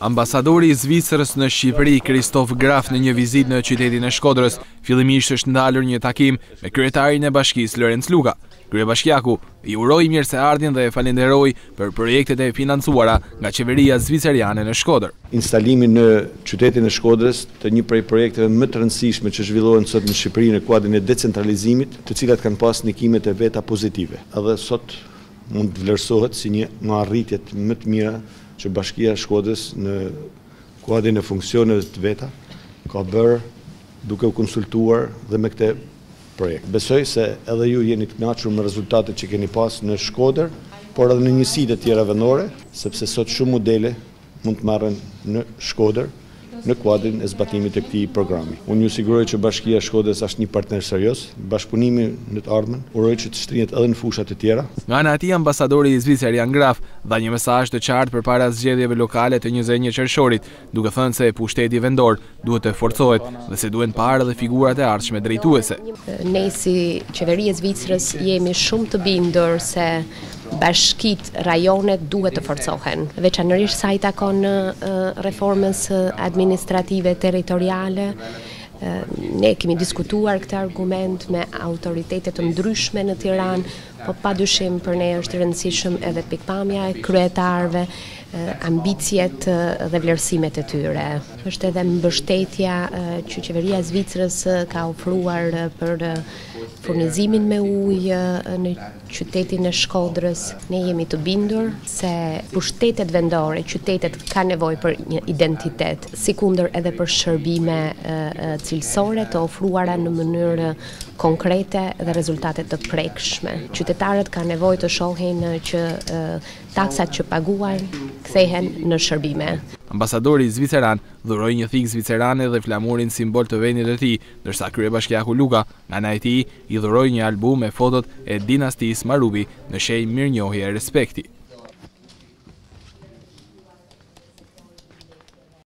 Ambasadori i Zvicrës në Shqipëri, Kristof Graf, në një vizitë në qytetin e Shkodrës, fillimisht është ndalur një takim me kryetarin e bashkisë Lorenz Luka. Kryebashkiaku i uroi mirëseardhjen dhe e falenderoi për projektet e financuara nga qeveria zviceriane në Shkodër. Instalimi në qytetin e Shkodrës të një prej projekteve më të rëndësishme që zhvillohen sot në Shqipëri në kuadrin e decentralizimit, të cilat kanë pas ndikimet e veta pozitive. Edhe sot mund të vlerësohet si një nga arritjet më të mira që Bashkia e Shkodrës në kuadrin e funksioneve të veta ka bërë duke u konsultuar dhe me këtë projekt. Besoj se edhe ju jeni të kënaqur me rezultatet që keni pas në Shkodër, por edhe në njësitë e tjera vendore, sepse sot shumë modele mund të marren në Shkodër në kuadrin e zbatimit të këtij programi. Unë ju siguroj që Bashkia e Shkodrës është një partner serioz, bashkëpunimi në të ardhmen uroj që të shtrihet edhe në fushat e tjera. Nga ana e tij, ambasadori i Zvicrës Graf dha një mesazh të qartë përpara zgjedhjeve lokale të 21 qershorit, duke thënë se pushteti vendor duhet të forcohet dhe se duhen parë edhe figurat e ardhshme drejtuese. Ne si qeveria e Zvicrës jemi shumë të bindur se bashkit rajonet duhet të forcohen, veçanërisht sa i takon reformës administrative territoriale. Ne kemi diskutuar këtë argument me autoritetet të ndryshme në Tiranë, po padyshim për ne është rëndësishëm edhe pikpamja e kryetarëve, ambicjet dhe vlerësimet e tyre. Është edhe mbështetja që qeveria e Zvicrës ka ofruar për furnizimin me ujë në qytetin e Shkodrës. Ne jemi të bindur se pushtetet vendore, qytetet ka nevojë për një identitet, sikundër edhe për shërbime cilësore të ofruara në mënyrë konkrete dhe rezultate të prekshme. Qytetarët kanë nevojë të shohin që taksat që paguajnë kthehen në shërbime. Ambasadori zviceran dhuroi një thikë zvicerane dhe flamurin simbol të vendit të tij, ndërsa kryebashkiaku Luka, nga ana e tij, i dhuroi një album me fotot e dinastisë Marubi në shenjë mirënjohje e respekti.